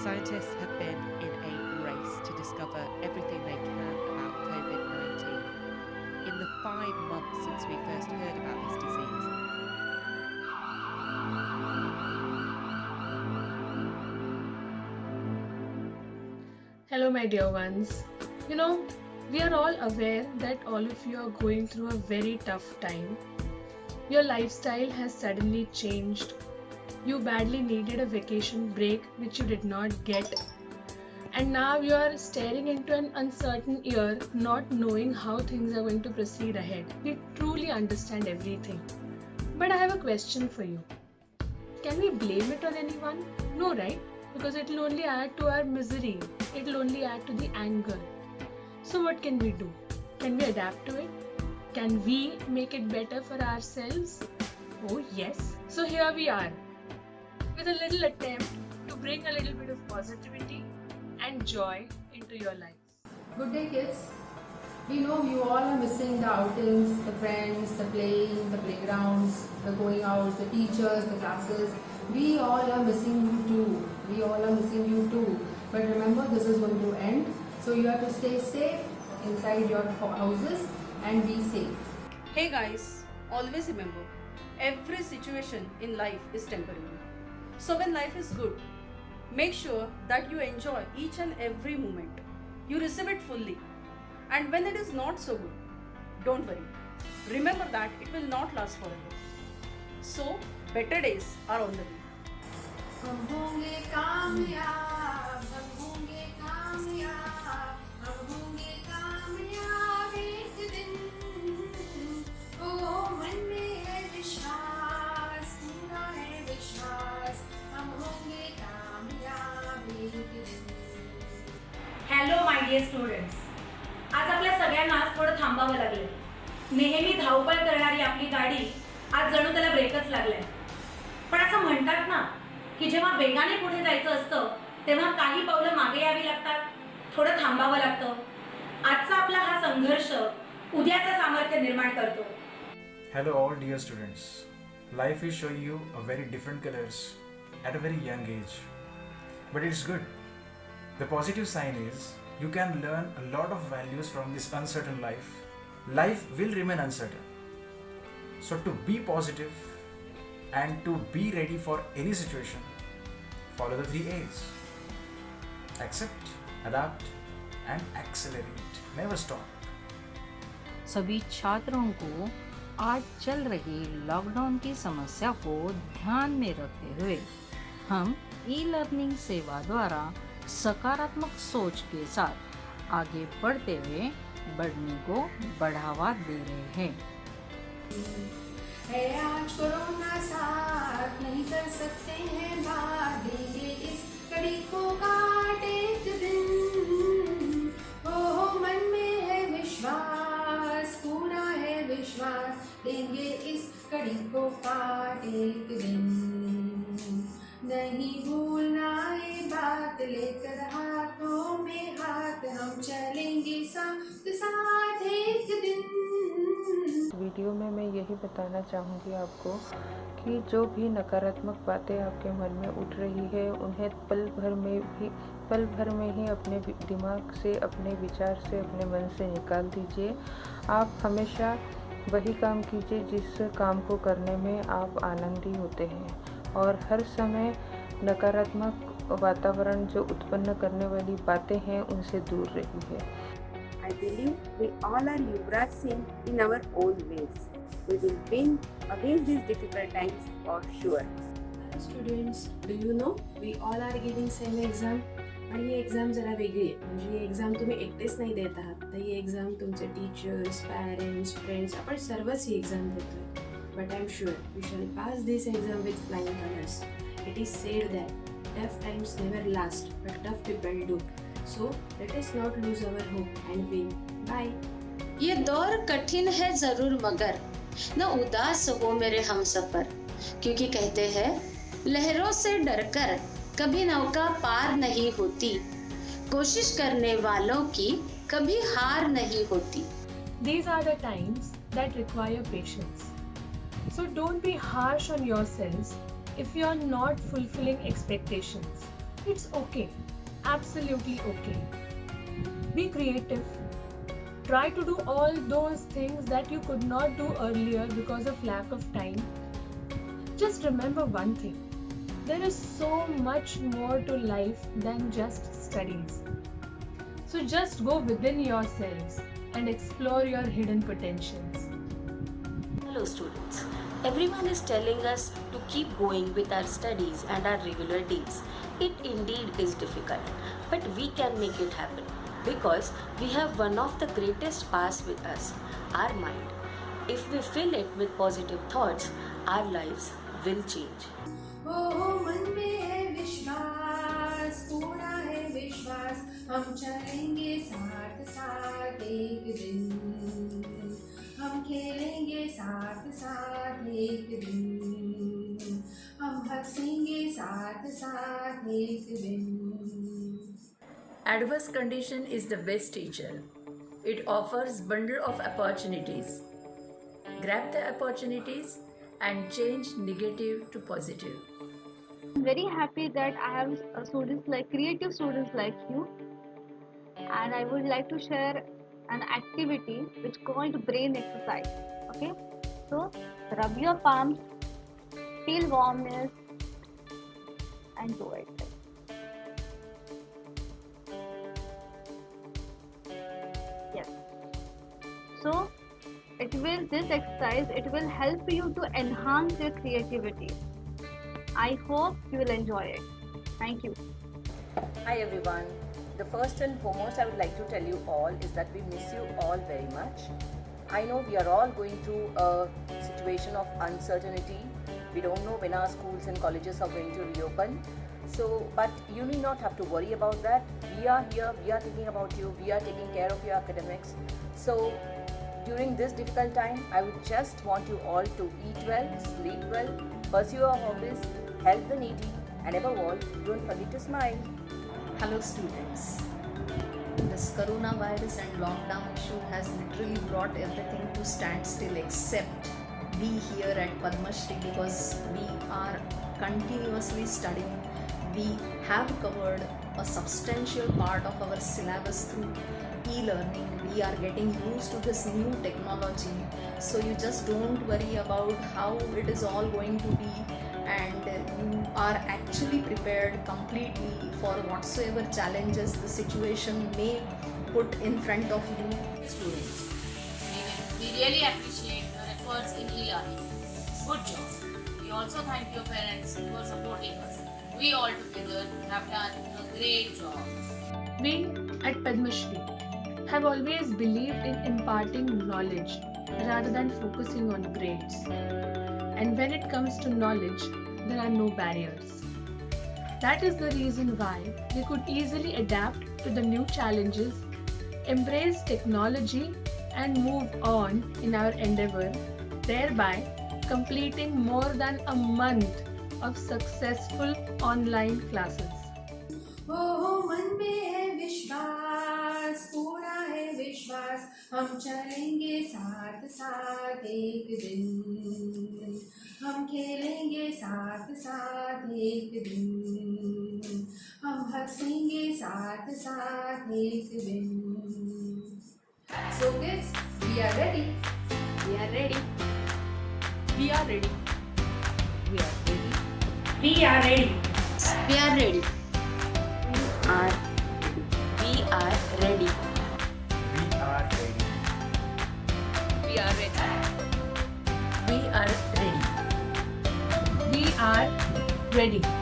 Scientists have been in a race to discover everything they can about COVID-19. In the 5 months since we first heard about this disease, Hello, my dear ones. You know, we are all aware that all of you are going through a very tough time. Your lifestyle has suddenly changed. You badly needed a vacation break, which you did not get. And now you are staring into an uncertain year, not knowing how things are going to proceed ahead. We truly understand everything. But I have a question for you. Can we blame it on anyone? No, right? Because it will only add to our misery. It will only add to the anger. So what can we do? Can we adapt to it? Can we make it better for ourselves? Oh yes. So here we are with a little attempt to bring a little bit of positivity and joy into your life. Good day, kids. We know you all are missing the outings, the friends, the playing, the playgrounds, the going out, the teachers, the classes. We all are missing you too. We all are missing you too. But remember, this is going to end. So you have to stay safe inside your houses and be safe. Hey guys, always remember, every situation in life is temporary. So when life is good, make sure that you enjoy each and every moment. You receive it fully. And when it is not so good, don't worry. Remember that it will not last forever. So, better days are on the way. हम होंगे कामयाब, हम होंगे कामयाब, हम होंगे कामयाब एक दिन। ओ मन में है विश्वास, पूरा है विश्वास, हम होंगे कामयाब एक दिन। हॅलो माय डिअर स्टुडंट्स, आज आपल्या सगळ्यांना थोडं थांबावं लागलं. नेहमी धावपळ करणारी आपली गाडी आज जणू त्याला ब्रेकच लागलाय. पण असं म्हणतात ना की जेव्हा वेगाने पुढे जायचं असतं तेव्हा काही पावलं मागे यावी लागतात, थोडं थांबावं लागतं. आजचा आपला हा संघर्ष उद्याचं सामर्थ्य निर्माण करतो. Hello all dear students. Life is showing you a very different colors at a very young age. But it's good. The positive sign is you can learn a lot of values from this uncertain life. Life will remain uncertain. So to be positive and to be ready for any situation, follow the 3 A's. Accept, adapt and accelerate. Never stop. सभी छात्रों को आज चल रही lockdown की समस्या को ध्यान में रखते हुए हम ई लर्निंग सेवा द्वारा सकारात्मक सोच के साथ आगे बढ़ते हुए बढ़ने को बढ़ावा दे रहे हैं. है आज कोरोना साथ, नहीं कर सकते हैं बात, देंगे इस कड़ी को काट एक दिन। ओ मन में है विश्वास, पूरा है विश्वास, देंगे इस कड़ी को काट एक दिन। नहीं भूलना ये बात, लेकर हाथों में हाथ हम चलेंगे साथ साथ एक दिन। वीडियो में मैं यही बताना चाहूँगी आपको कि जो भी नकारात्मक बातें आपके मन में उठ रही है उन्हें पल भर में ही अपने दिमाग से, अपने विचार से, अपने मन से निकाल दीजिए. आप हमेशा वही काम कीजिए जिस काम को करने में आप आनंदी होते हैं और हर समय नकारात्मक वातावरण जो उत्पन्न करने वाली बातें हैं उनसे दूर रहिए. I believe we all are Yuvraj Singh in our own ways. We will win against these difficult times for sure. Hello students, do you know we all are giving same exam? आणि ही exam जरा वेगळी आहे. म्हणजे ही exam तुम्ही एकटेच नाही देत आहात, तर ही एक्झाम तुमचे टीचर्स, पॅरेंट्स, फ्रेंड्स, आपण सर्वच ही एक्झाम देतोय. But I am sure we shall pass this exam with flying colours. It is said that tough times never last but tough people do. So let us not lose our hope and win. Bye. ये दौर कठिन है जरूर मगर न उदास हो मेरे हमसफर, क्योंकि कहते हैं लहरों से डरकर कभी नौका पार नहीं होती, कोशिश करने वालों की कभी हार नहीं होती. These are the times that require patience. So don't be harsh on yourselves if you are not fulfilling expectations. It's okay, absolutely okay. Be creative. Try to do all those things that you could not do earlier because of lack of time. Just remember one thing, there is so much more to life than just studies. So just go within yourselves and explore your hidden potentials. Hello students. Everyone is telling us to keep going with our studies and our regular days. It indeed is difficult, but we can make it happen because we have one of the greatest powers with us, our mind. If we fill it with positive thoughts, our lives will change. ओ मन में है विश्वास, पूरा है विश्वास, हम चलेंगे साथ साथ एक दिन, हम खेलेंगे साथ साथ एक दिन, हम हंसेंगे साथ साथ एक दिन. Adverse condition is the best teacher. It offers bundle of opportunities. Grab the opportunities and change negative to positive. I'm very happy that I have students like creative students like you, and I would like to share an activity which is called brain exercise. Okay, so rub your palms, feel warmness, and do it. Yes. So this exercise will help you to enhance your creativity. I hope you will enjoy it. Thank you. Hi everyone. The first and foremost I would like to tell you all is that we miss you all very much. I know we are all going through a situation of uncertainty. We don't know when our schools and colleges are going to reopen. So, but you need not have to worry about that. We are here, we are thinking about you, we are taking care of your academics. So, during this difficult time, I would just want you all to eat well, sleep well, pursue your hobbies, help the needy, and above all, don't forget to smile. Hello students. This coronavirus and lockdown issue has literally brought everything to standstill except we here at Padma Shri, because we are continuously studying. We have covered a substantial part of our syllabus through e-learning. We are getting used to this new technology, so you just don't worry about how it is all going to be, and you are actually prepared completely for whatsoever challenges the situation may put in front of you. Students, we really appreciate your efforts in e-learning. Good job. We also thank your parents for supporting us. We all together have done a great job. We at Padma Shri have always believed in imparting knowledge rather than focusing on grades. And when it comes to knowledge, there are no barriers. That is the reason why we could easily adapt to the new challenges, embrace technology, and move on in our endeavor, thereby completing more than a month of successful online classes. ओ मन में है विश्वास, पूरा है विश्वास, हम चलेंगे साथ साथ एक दिन, हम खेलेंगे साथ साथ एक दिन, हम हंसेंगे साथ साथ एक दिन. So kids, we are ready. We are ready. We are ready. We are ready. We are ready. We are ready. We are ready. We are ready. We are ready. We are ready. We are ready.